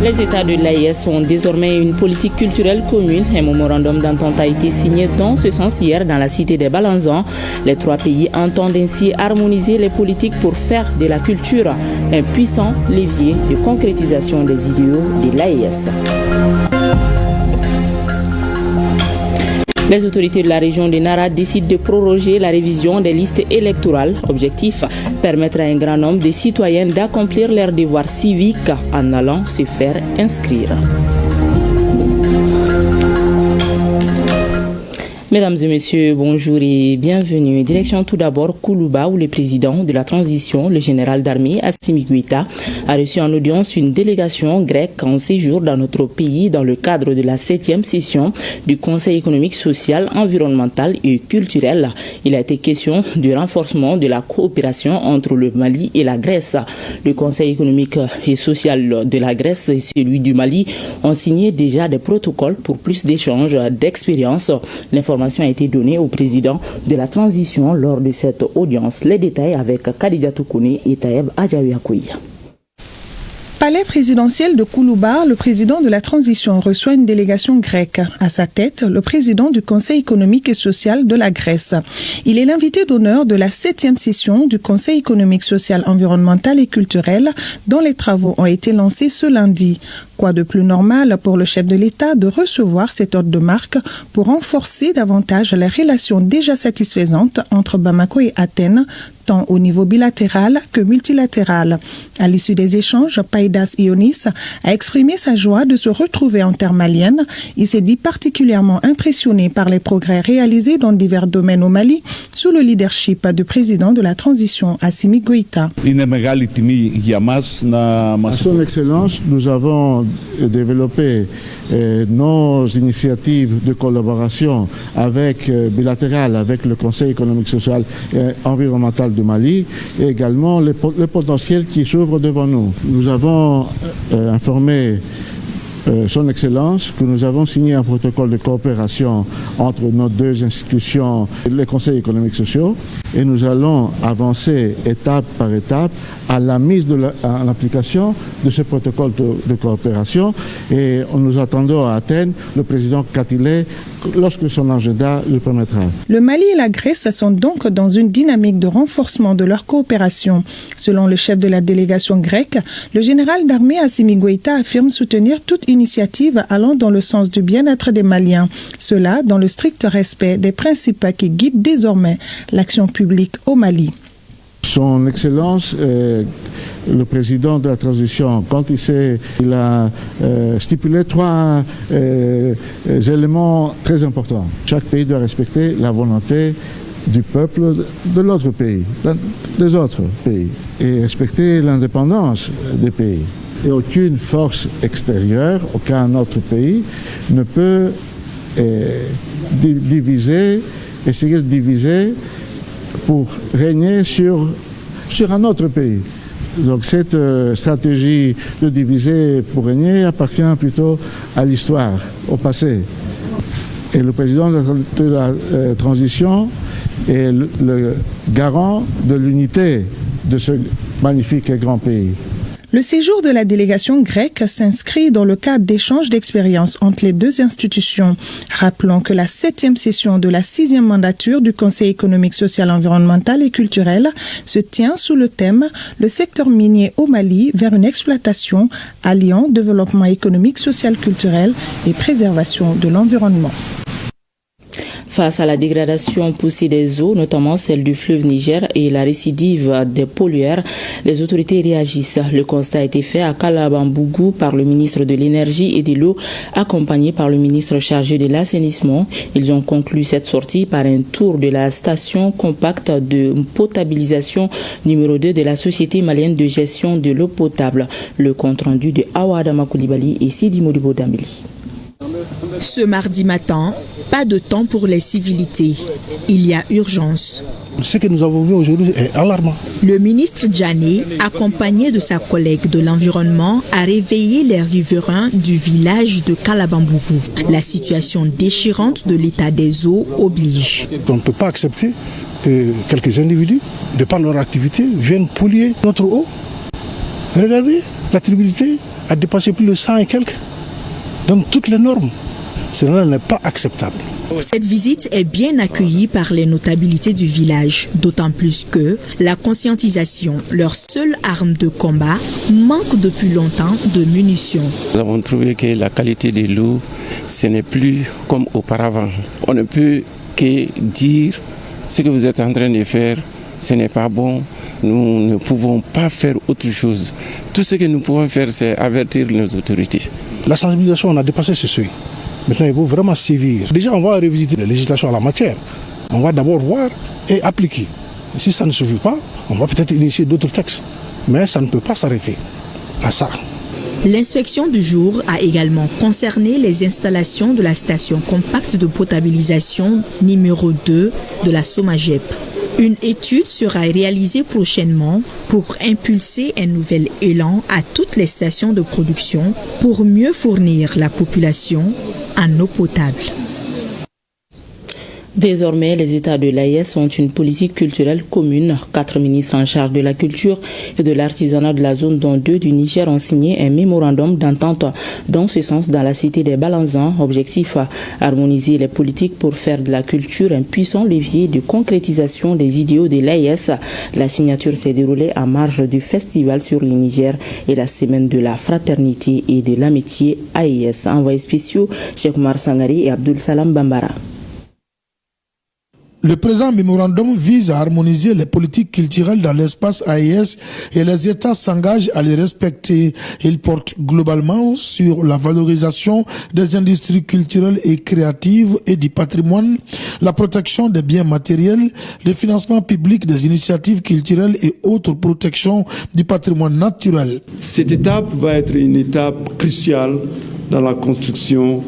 Les États de l'AES ont désormais une politique culturelle commune. Un mémorandum d'entente a été signé dans ce sens hier dans la cité des Balanzans. Les trois pays entendent ainsi harmoniser les politiques pour faire de la culture un puissant levier de concrétisation des idéaux de l'AES. Les autorités de la région de Nara décident de proroger la révision des listes électorales. Objectif, permettre à un grand nombre de citoyens d'accomplir leurs devoirs civiques en allant se faire inscrire. Mesdames et messieurs, bonjour et bienvenue. Direction tout d'abord Koulouba, où le président de la transition, le général d'armée Assimi Goïta, a reçu en audience une délégation grecque en séjour dans notre pays dans le cadre de la 7e session du Conseil économique, social, environnemental et culturel. Il a été question du renforcement de la coopération entre le Mali et la Grèce. Le Conseil économique et social de la Grèce et celui du Mali ont signé déjà des protocoles pour plus d'échanges d'expériences. L'information a été donnée au président de la transition lors de cette audience. Les détails avec Khadija Toukouni et Taïeb Adjaouiakoui. Palais présidentiel de Koulouba, le président de la transition reçoit une délégation grecque. À sa tête, le président du Conseil économique et social de la Grèce. Il est l'invité d'honneur de la 7e session du Conseil économique, social, environnemental et culturel dont les travaux ont été lancés ce lundi. Quoi de plus normal pour le chef de l'État de recevoir cet ordre de marque pour renforcer davantage les relations déjà satisfaisantes entre Bamako et Athènes, tant au niveau bilatéral que multilatéral. À l'issue des échanges, Païdas Ionis a exprimé sa joie de se retrouver en terre malienne. Il s'est dit particulièrement impressionné par les progrès réalisés dans divers domaines au Mali sous le leadership du président de la transition, Assimi Goïta. À son Excellence, nous avons développé nos initiatives de collaboration bilatérale avec le Conseil économique, social et environnemental du Mali et également le potentiel qui s'ouvre devant nous. Nous avons informé Son Excellence que nous avons signé un protocole de coopération entre nos deux institutions, les conseils économiques sociaux, et nous allons avancer étape par étape à la mise en application de ce protocole de coopération. Et nous attendons à Athènes le président Katilé lorsque son agenda le permettra. Le Mali et la Grèce sont donc dans une dynamique de renforcement de leur coopération. Selon le chef de la délégation grecque, le général d'armée Assimi Goïta affirme soutenir toute initiative allant dans le sens du bien-être des Maliens. Cela dans le strict respect des principes qui guident désormais l'action publique au Mali. Son Excellence, le président de la transition, quand il a stipulé trois éléments très importants. Chaque pays doit respecter la volonté du peuple de l'autre pays, des autres pays, et respecter l'indépendance des pays. Et aucune force extérieure, aucun autre pays ne peut essayer de diviser pour régner sur un autre pays. Donc cette stratégie de diviser pour régner appartient plutôt à l'histoire, au passé. Et le président de la transition est le garant de l'unité de ce magnifique et grand pays. Le séjour de la délégation grecque s'inscrit dans le cadre d'échanges d'expériences entre les deux institutions. Rappelons que la 7e session de la 6e mandature du Conseil économique, social, environnemental et culturel se tient sous le thème « Le secteur minier au Mali vers une exploitation alliant développement économique, social, culturel et préservation de l'environnement ». Face à la dégradation poussée des eaux, notamment celle du fleuve Niger et la récidive des pollueurs, les autorités réagissent. Le constat a été fait à Kalabambougou par le ministre de l'Énergie et de l'Eau, accompagné par le ministre chargé de l'Assainissement. Ils ont conclu cette sortie par un tour de la station compacte de potabilisation numéro 2 de la Société malienne de gestion de l'eau potable. Le compte-rendu de Awadama Koulibaly et Sidi Modibo Dambeli. Ce mardi matin, pas de temps pour les civilités. Il y a urgence. Ce que nous avons vu aujourd'hui est alarmant. Le ministre Djané, accompagné de sa collègue de l'environnement, a réveillé les riverains du village de Kalabambougou. La situation déchirante de l'état des eaux oblige. On ne peut pas accepter que quelques individus, de par leur activité, viennent polluer notre eau. Regardez la turbidité a dépassé plus de 100 et quelques. Donc toutes les normes. Cela n'est pas acceptable. Cette visite est bien accueillie par les notabilités du village, d'autant plus que la conscientisation, leur seule arme de combat, manque depuis longtemps de munitions. Nous avons trouvé que la qualité de l'eau, ce n'est plus comme auparavant. On ne peut que dire ce que vous êtes en train de faire, ce n'est pas bon. Nous ne pouvons pas faire autre chose. Tout ce que nous pouvons faire, c'est avertir nos autorités. La sensibilisation, on a dépassé ce seuil. Maintenant, il faut vraiment sévir. Déjà, on va revisiter la législation en la matière. On va d'abord voir et appliquer. Si ça ne suffit pas, on va peut-être initier d'autres textes. Mais ça ne peut pas s'arrêter à ça. L'inspection du jour a également concerné les installations de la station compacte de potabilisation numéro 2 de la Somagep. Une étude sera réalisée prochainement pour impulser un nouvel élan à toutes les stations de production pour mieux fournir la population en eau potable. Désormais, les États de l'AES ont une politique culturelle commune. 4 ministres en charge de la culture et de l'artisanat de la zone, dont 2 du Niger, ont signé un mémorandum d'entente dans ce sens dans la cité des Balanzans. Objectif, harmoniser les politiques pour faire de la culture un puissant levier de concrétisation des idéaux de l'AES. La signature s'est déroulée en marge du festival sur le Niger et la semaine de la fraternité et de l'amitié AES. Envoyés spéciaux, Cheikh Oumar Sangari et Abdul Salam Bambara. Le présent mémorandum vise à harmoniser les politiques culturelles dans l'espace AES et les États s'engagent à les respecter. Il porte globalement sur la valorisation des industries culturelles et créatives et du patrimoine, la protection des biens matériels, le financement public des initiatives culturelles et autres protections du patrimoine naturel. Cette étape va être une étape cruciale dans la construction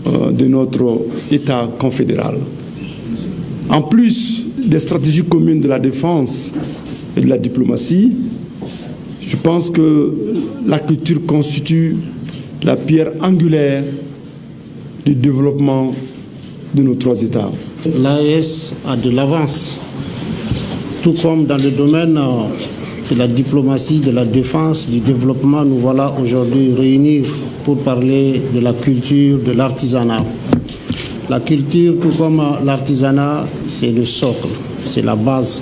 de notre État confédéral. En plus des stratégies communes de la défense et de la diplomatie, je pense que la culture constitue la pierre angulaire du développement de nos 3 États. L'AES a de l'avance, tout comme dans le domaine de la diplomatie, de la défense, du développement. Nous voilà aujourd'hui réunis pour parler de la culture, de l'artisanat. La culture, tout comme l'artisanat, c'est le socle, c'est la base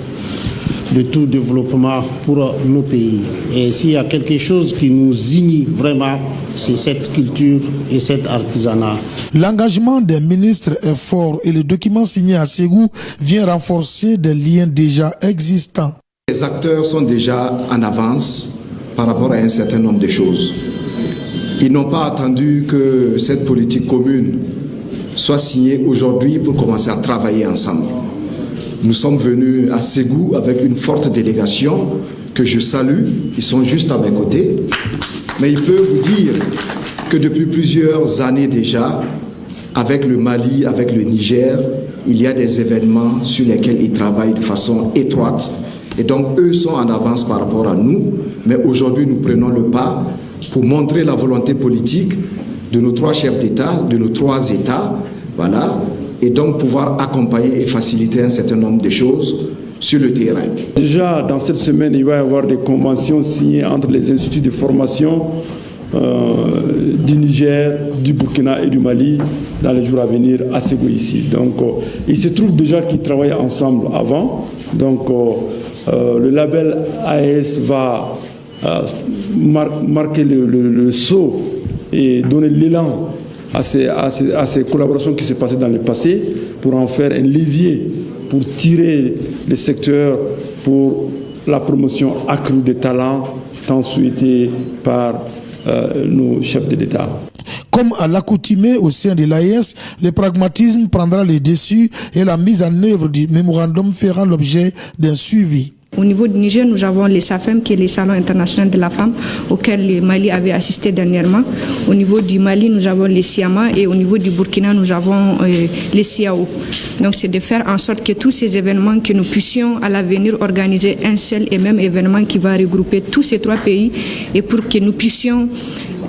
de tout développement pour nos pays. Et s'il y a quelque chose qui nous unit vraiment, c'est cette culture et cet artisanat. L'engagement des ministres est fort et le document signé à Ségou vient renforcer des liens déjà existants. Les acteurs sont déjà en avance par rapport à un certain nombre de choses. Ils n'ont pas attendu que cette politique commune soit signée aujourd'hui pour commencer à travailler ensemble. Nous sommes venus à Ségou avec une forte délégation que je salue. Ils sont juste à mes côtés. Mais ils peuvent vous dire que depuis plusieurs années déjà, avec le Mali, avec le Niger, il y a des événements sur lesquels ils travaillent de façon étroite. Et donc, eux sont en avance par rapport à nous. Mais aujourd'hui, nous prenons le pas pour montrer la volonté politique de nos 3 chefs d'État, de nos 3 États, voilà, et donc pouvoir accompagner et faciliter un certain nombre de choses sur le terrain. Déjà, dans cette semaine, il va y avoir des conventions signées entre les instituts de formation du Niger, du Burkina et du Mali dans les jours à venir à Ségou ici. Donc, il se trouve déjà qu'ils travaillaient ensemble avant. Donc, le label AES va marquer le saut et donner l'élan à ces collaborations qui s'est passées dans le passé pour en faire un levier pour tirer les secteurs pour la promotion accrue des talents tant souhaité par nos chefs de l'État. Comme à l'accoutumée au sein de l'AES, le pragmatisme prendra le dessus et la mise en œuvre du mémorandum fera l'objet d'un suivi. Au niveau du Niger, nous avons les SAFEM, qui est le Salon international de la femme, auquel le Mali avait assisté dernièrement. Au niveau du Mali, nous avons les SIAMA et au niveau du Burkina, nous avons les CIAO. Donc c'est de faire en sorte que tous ces événements, que nous puissions à l'avenir organiser un seul et même événement qui va regrouper tous ces 3 pays et pour que nous puissions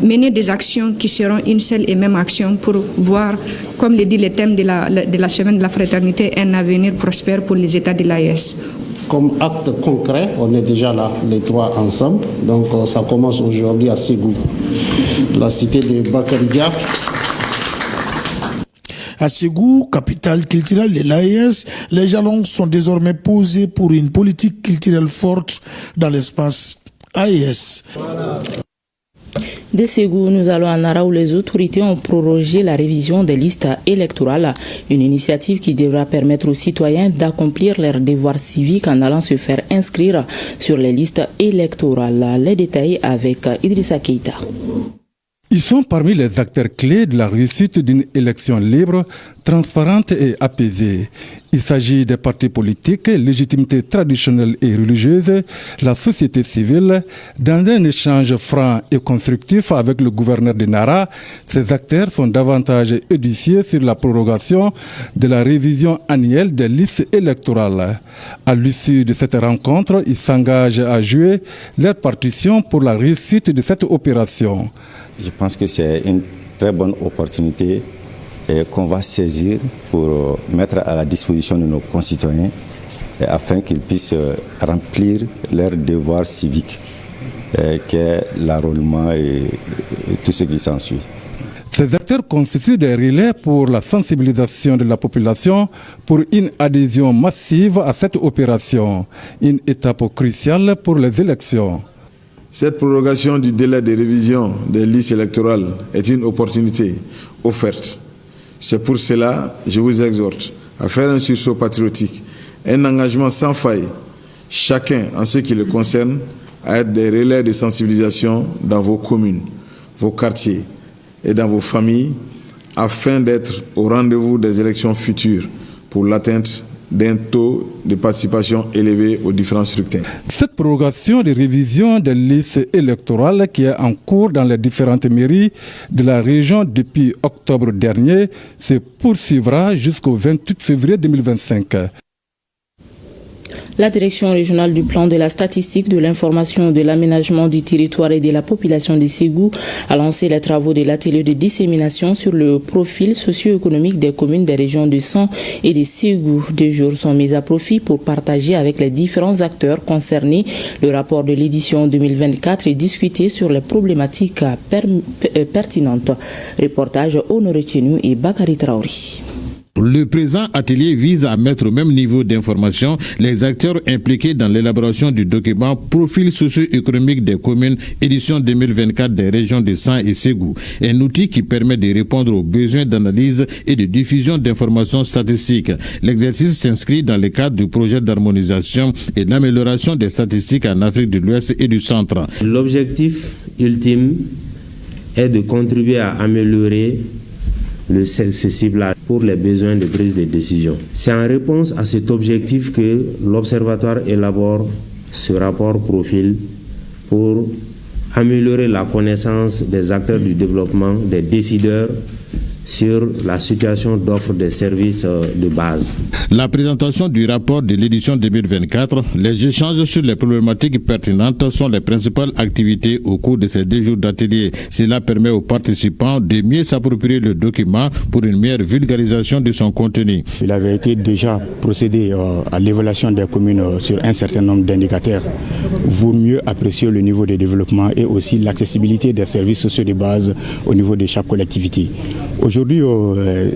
mener des actions qui seront une seule et même action pour voir, comme le dit le thème de la semaine de la fraternité, un avenir prospère pour les États de l'AES. comme acte concret, on est déjà là, les trois ensemble. Donc ça commence aujourd'hui à Ségou, la cité de Bakariga. À Ségou, capitale culturelle de l'AES, les jalons sont désormais posés pour une politique culturelle forte dans l'espace AES. De Ségou, nous allons à Nara où les autorités ont prorogé la révision des listes électorales, une initiative qui devra permettre aux citoyens d'accomplir leurs devoirs civiques en allant se faire inscrire sur les listes électorales. Les détails avec Idrissa Keita. Ils sont parmi les acteurs clés de la réussite d'une élection libre, transparente et apaisée. Il s'agit des partis politiques, légitimité traditionnelle et religieuse, la société civile. Dans un échange franc et constructif avec le gouverneur de Nara, ces acteurs sont davantage édifiés sur la prorogation de la révision annuelle des listes électorales. À l'issue de cette rencontre, ils s'engagent à jouer leur partition pour la réussite de cette opération. Je pense que c'est une très bonne opportunité qu'on va saisir pour mettre à la disposition de nos concitoyens afin qu'ils puissent remplir leur devoir civique, qu'est l'enrôlement et tout ce qui s'ensuit. Ces acteurs constituent des relais pour la sensibilisation de la population pour une adhésion massive à cette opération, une étape cruciale pour les élections. Cette prorogation du délai de révision des listes électorales est une opportunité offerte. C'est pour cela que je vous exhorte à faire un sursaut patriotique, un engagement sans faille, chacun en ce qui le concerne, à être des relais de sensibilisation dans vos communes, vos quartiers et dans vos familles, afin d'être au rendez-vous des élections futures pour l'atteinte d'un taux de participation élevé aux différents scrutins. Cette prorogation de révision des listes électorales qui est en cours dans les différentes mairies de la région depuis octobre dernier se poursuivra jusqu'au 28 février 2025. La direction régionale du plan de la statistique, de l'information, de l'aménagement du territoire et de la population de Ségou a lancé les travaux de l'atelier de dissémination sur le profil socio-économique des communes des régions de Son et de Ségou. 2 jours sont mis à profit pour partager avec les différents acteurs concernés le rapport de l'édition 2024 et discuter sur les problématiques pertinentes. Reportage Honoré Tchenou et Bakari Traori. Le présent atelier vise à mettre au même niveau d'information les acteurs impliqués dans l'élaboration du document Profil socio-économique des communes édition 2024 des régions de San et Ségou, un outil qui permet de répondre aux besoins d'analyse et de diffusion d'informations statistiques. L'exercice s'inscrit dans le cadre du projet d'harmonisation et d'amélioration des statistiques en Afrique de l'Ouest et du Centre. L'objectif ultime est de contribuer à améliorer ce ciblage pour les besoins de prise de décision. C'est en réponse à cet objectif que l'Observatoire élabore ce rapport profil pour améliorer la connaissance des acteurs du développement, des décideurs sur la situation d'offre des services de base. La présentation du rapport de l'édition 2024, les échanges sur les problématiques pertinentes sont les principales activités au cours de ces 2 jours d'atelier. Cela permet aux participants de mieux s'approprier le document pour une meilleure vulgarisation de son contenu. Il avait été déjà procédé à l'évaluation des communes sur un certain nombre d'indicateurs pour mieux apprécier le niveau de développement et aussi l'accessibilité des services sociaux de base au niveau de chaque collectivité. Aujourd'hui,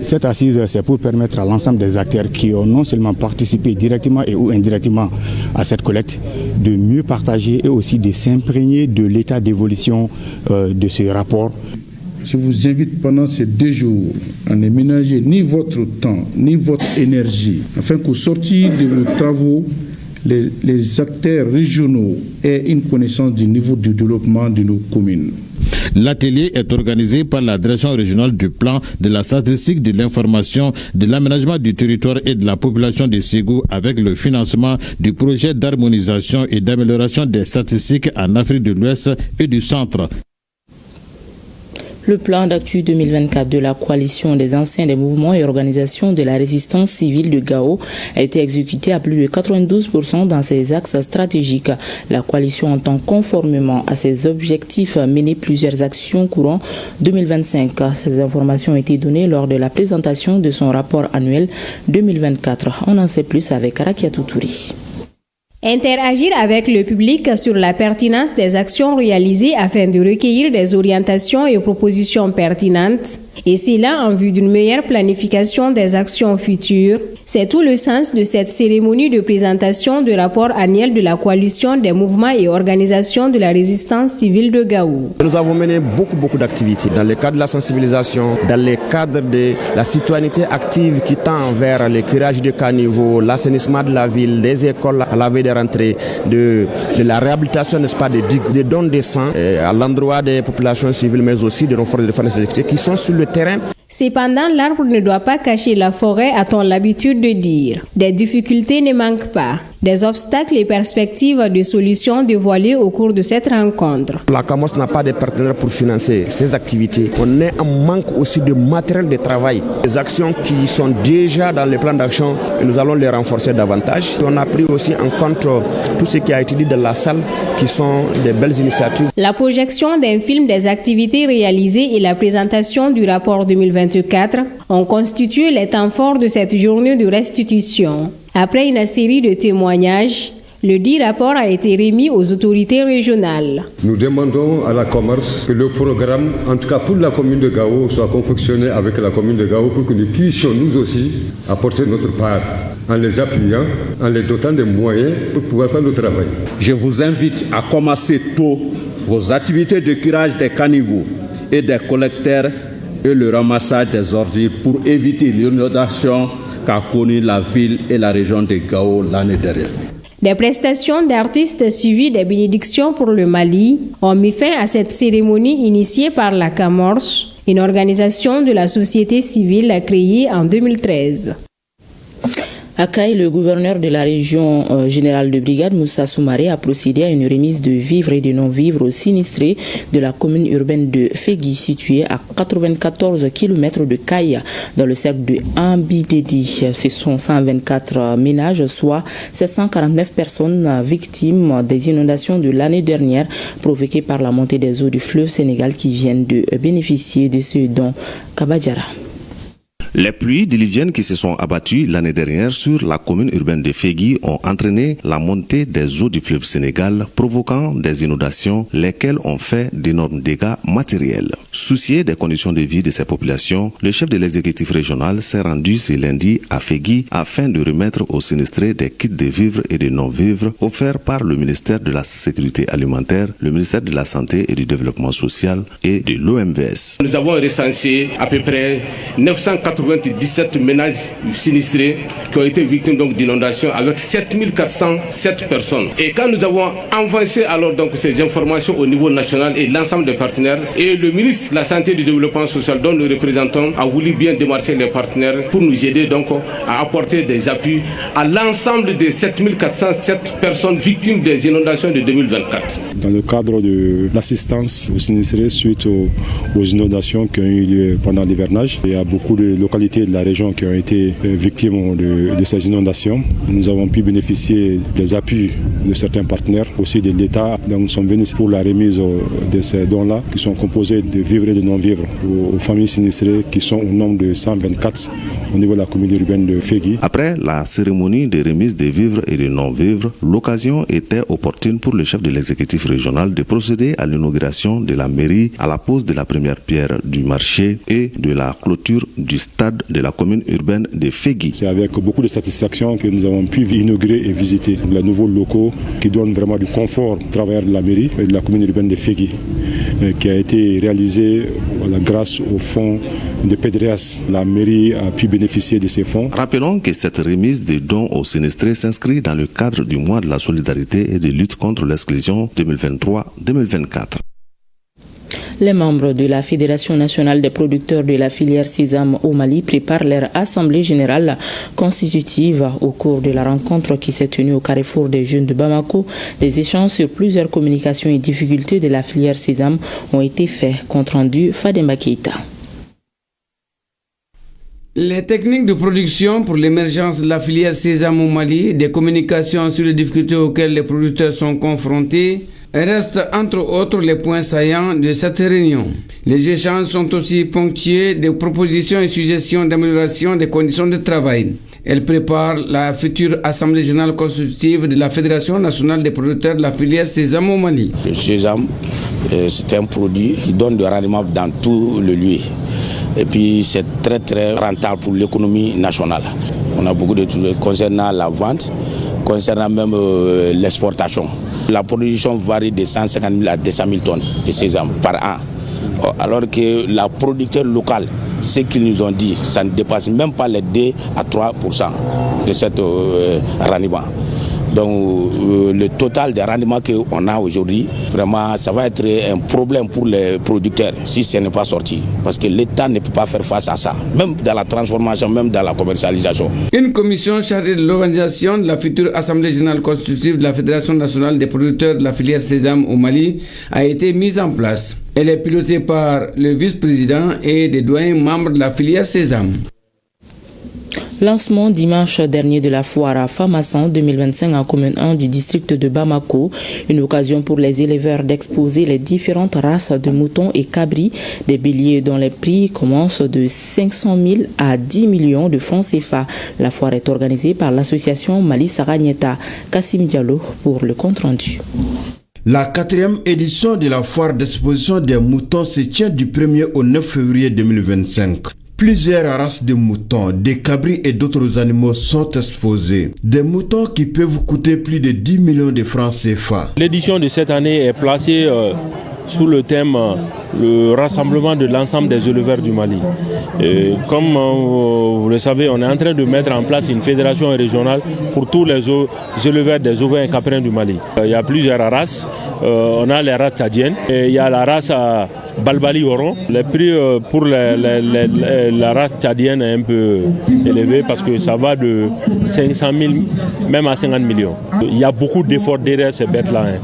cette assise, c'est pour permettre à l'ensemble des acteurs qui ont non seulement participé directement et ou indirectement à cette collecte de mieux partager et aussi de s'imprégner de l'état d'évolution de ce rapport. Je vous invite pendant ces 2 jours à ne ménager ni votre temps, ni votre énergie, afin qu'au sortir de vos travaux, les acteurs régionaux aient une connaissance du niveau de développement de nos communes. L'atelier est organisé par la Direction régionale du plan, de la statistique, de l'information, de l'aménagement du territoire et de la population de Ségou avec le financement du projet d'harmonisation et d'amélioration des statistiques en Afrique de l'Ouest et du Centre. Le plan d'actu 2024 de la coalition des anciens des mouvements et organisations de la résistance civile de Gao a été exécuté à plus de 92% dans ses axes stratégiques. La coalition entend conformément à ses objectifs mener plusieurs actions courant 2025. Ces informations ont été données lors de la présentation de son rapport annuel 2024. On en sait plus avec Rakia Toutouri. Interagir avec le public sur la pertinence des actions réalisées afin de recueillir des orientations et propositions pertinentes, et cela en vue d'une meilleure planification des actions futures. C'est tout le sens de cette cérémonie de présentation du rapport annuel de la coalition des mouvements et organisations de la résistance civile de Gao. Nous avons mené beaucoup d'activités dans le cadre de la sensibilisation, dans le cadre de la citoyenneté active qui tend vers le curage de caniveaux, l'assainissement de la ville, des écoles à la veille de rentrée, de la réhabilitation, n'est-ce pas, des digues, des dons de sang à l'endroit des populations civiles, mais aussi de nos forces de défense et de sécurité qui sont sur le terrain. Cependant, l'arbre ne doit pas cacher la forêt, a-t-on l'habitude de dire. Des difficultés ne manquent pas. Des obstacles et perspectives de solutions dévoilées au cours de cette rencontre. La CAMOS n'a pas de partenaires pour financer ces activités. On est en manque aussi de matériel de travail. Les actions qui sont déjà dans le plan d'action, nous allons les renforcer davantage. On a pris aussi en compte tout ce qui a été dit dans la salle, qui sont des belles initiatives. La projection d'un film des activités réalisées et la présentation du rapport 2024 ont constitué les temps forts de cette journée de restitution. Après une série de témoignages, le dit rapport a été remis aux autorités régionales. Nous demandons à la commerce que le programme, en tout cas pour la commune de Gao, soit confectionné avec la commune de Gao pour que nous puissions nous aussi apporter notre part en les appuyant, en les dotant des moyens pour pouvoir faire le travail. Je vous invite à commencer tôt vos activités de curage des caniveaux et des collecteurs et le ramassage des ordures pour éviter l'inondation qu'a connue la ville et la région de Gao l'année dernière. Des prestations d'artistes suivies des bénédictions pour le Mali ont mis fin à cette cérémonie initiée par la CAMORS, une organisation de la société civile créée en 2013. À Caille, le gouverneur de la région générale de brigade, Moussa Soumaré, a procédé à une remise de vivres et de non-vivres aux sinistrés de la commune urbaine de Fegui, située à 94 km de Caille, dans le cercle de Ambidedi. Ce sont 124 ménages, soit 749 personnes victimes des inondations de l'année dernière provoquées par la montée des eaux du fleuve Sénégal qui viennent de bénéficier de ce don. Kabadjara. Les pluies diluviennes qui se sont abattues l'année dernière sur la commune urbaine de Fegui ont entraîné la montée des eaux du fleuve Sénégal, provoquant des inondations, lesquelles ont fait d'énormes dégâts matériels. Soucié des conditions de vie de ces populations, le chef de l'exécutif régional s'est rendu ce lundi à Fegui afin de remettre aux sinistrés des kits de vivres et de non-vivres offerts par le ministère de la Sécurité alimentaire, le ministère de la Santé et du Développement social et de l'OMVS. Nous avons recensé à peu près 997 ménages sinistrés qui ont été victimes d'inondations avec 7407 personnes. Et quand nous avons avancé alors donc ces informations au niveau national et l'ensemble des partenaires, et le ministre de la Santé et du Développement social dont nous représentons a voulu bien démarcher les partenaires pour nous aider donc à apporter des appuis à l'ensemble des 7407 personnes victimes des inondations de 2024. Dans le cadre de l'assistance aux sinistrés suite aux inondations qui ont eu lieu pendant l'hivernage, il y a beaucoup de localités de la région qui ont été victimes de ces inondations. Nous avons pu bénéficier des appuis de certains partenaires, aussi de l'État. Donc nous sommes venus pour la remise de ces dons-là, qui sont composés de vivres et de non-vivres aux familles sinistrées qui sont au nombre de 124 au niveau de la commune urbaine de Fegui. Après la cérémonie de remise des vivres et des non-vivres, l'occasion était opportune pour le chef de l'exécutif régional de procéder à l'inauguration de la mairie, à la pose de la première pierre du marché et de la clôture du stade de la commune urbaine de Fegui. C'est avec beaucoup de satisfaction que nous avons pu inaugurer et visiter les nouveaux locaux qui donnent vraiment du confort au travers de la mairie et de la commune urbaine de Fegui, qui a été réalisé grâce au fonds de PEDREAS. La mairie a pu bénéficier de ces fonds. Rappelons que cette remise de dons aux sinistrés s'inscrit dans le cadre du mois de la solidarité et de lutte contre l'exclusion 2023-2024. Les membres de la Fédération nationale des producteurs de la filière sésame au Mali préparent leur assemblée générale constitutive. Au cours de la rencontre qui s'est tenue au Carrefour des Jeunes de Bamako, des échanges sur plusieurs communications et difficultés de la filière sésame ont été faits. Compte rendu Fademba Keita. Les techniques de production pour l'émergence de la filière sésame au Mali, des communications sur les difficultés auxquelles les producteurs sont confrontés, restent entre autres les points saillants de cette réunion. Les échanges sont aussi ponctués de propositions et suggestions d'amélioration des conditions de travail. Elle prépare la future Assemblée générale constitutive de la Fédération nationale des producteurs de la filière sésame au Mali. Le sésame, c'est un produit qui donne de rendement dans tout le lieu. Et puis c'est très très rentable pour l'économie nationale. On a beaucoup de choses concernant la vente, concernant même l'exportation. La production varie de 150 000 à 200 000 tonnes de sésame par an. Alors que la producteur locale, ce qu'ils nous ont dit, ça ne dépasse même pas les 2 à 3% de cet rendement. Donc le total des rendements qu'on a aujourd'hui, vraiment, ça va être un problème pour les producteurs si ce n'est pas sorti. Parce que l'État ne peut pas faire face à ça, même dans la transformation, même dans la commercialisation. Une commission chargée de l'organisation de la future Assemblée générale constitutive de la Fédération nationale des producteurs de la filière sésame au Mali a été mise en place. Elle est pilotée par le vice-président et des doyens membres de la filière sésame. Lancement dimanche dernier de la foire à Famassan 2025 en commune 1 du district de Bamako. Une occasion pour les éleveurs d'exposer les différentes races de moutons et cabris, des béliers dont les prix commencent de 500 000 à 10 millions de francs CFA. La foire est organisée par l'association Mali Saranyeta. Kassim Diallo pour le compte-rendu. La 4e édition de la foire d'exposition des moutons se tient du 1er au 9 février 2025. Plusieurs races de moutons, des cabris et d'autres animaux sont exposés. Des moutons qui peuvent coûter plus de 10 millions de francs CFA. L'édition de cette année est placée sous le thème le rassemblement de l'ensemble des éleveurs du Mali. Et comme vous le savez, on est en train de mettre en place une fédération régionale pour tous les éleveurs des ovins et caprins du Mali. Il y a plusieurs races. On a les races tchadiennes et il y a la race Balbali Oron. Les prix pour la race tchadienne est un peu élevé parce que ça va de 500 000 même à 50 millions. Il y a beaucoup d'efforts derrière ces bêtes-là.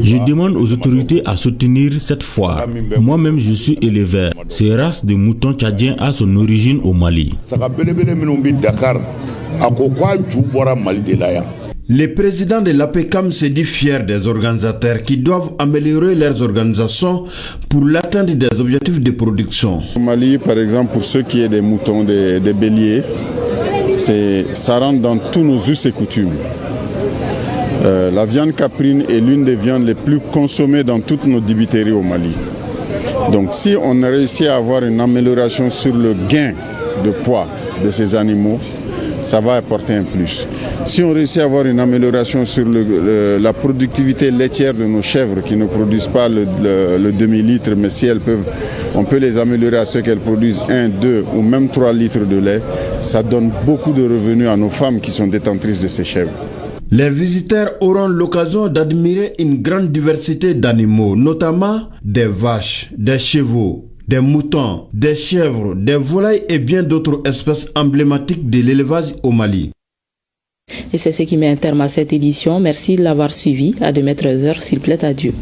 Je demande aux autorités à soutenir cette foire. Moi-même, je suis éleveur. Ces races de moutons tchadiens a son origine au Mali. Le président de l'APECAM se dit fier des organisateurs qui doivent améliorer leurs organisations pour l'atteinte des objectifs de production. Au Mali, par exemple, pour ce qui est des moutons, des béliers, ça rentre dans tous nos us et coutumes. La viande caprine est l'une des viandes les plus consommées dans toutes nos dibiteries au Mali. Donc si on a réussi à avoir une amélioration sur le gain de poids de ces animaux, ça va apporter un plus. Si on réussit à avoir une amélioration sur la productivité laitière de nos chèvres qui ne produisent pas le demi-litre, mais si on peut les améliorer à ce qu'elles produisent 1, 2 ou même 3 litres de lait, ça donne beaucoup de revenus à nos femmes qui sont détentrices de ces chèvres. Les visiteurs auront l'occasion d'admirer une grande diversité d'animaux, notamment des vaches, des chevaux, des moutons, des chèvres, des volailles et bien d'autres espèces emblématiques de l'élevage au Mali. Et c'est ce qui met un terme à cette édition. Merci de l'avoir suivi. À de mettre heures, s'il plaît à Dieu.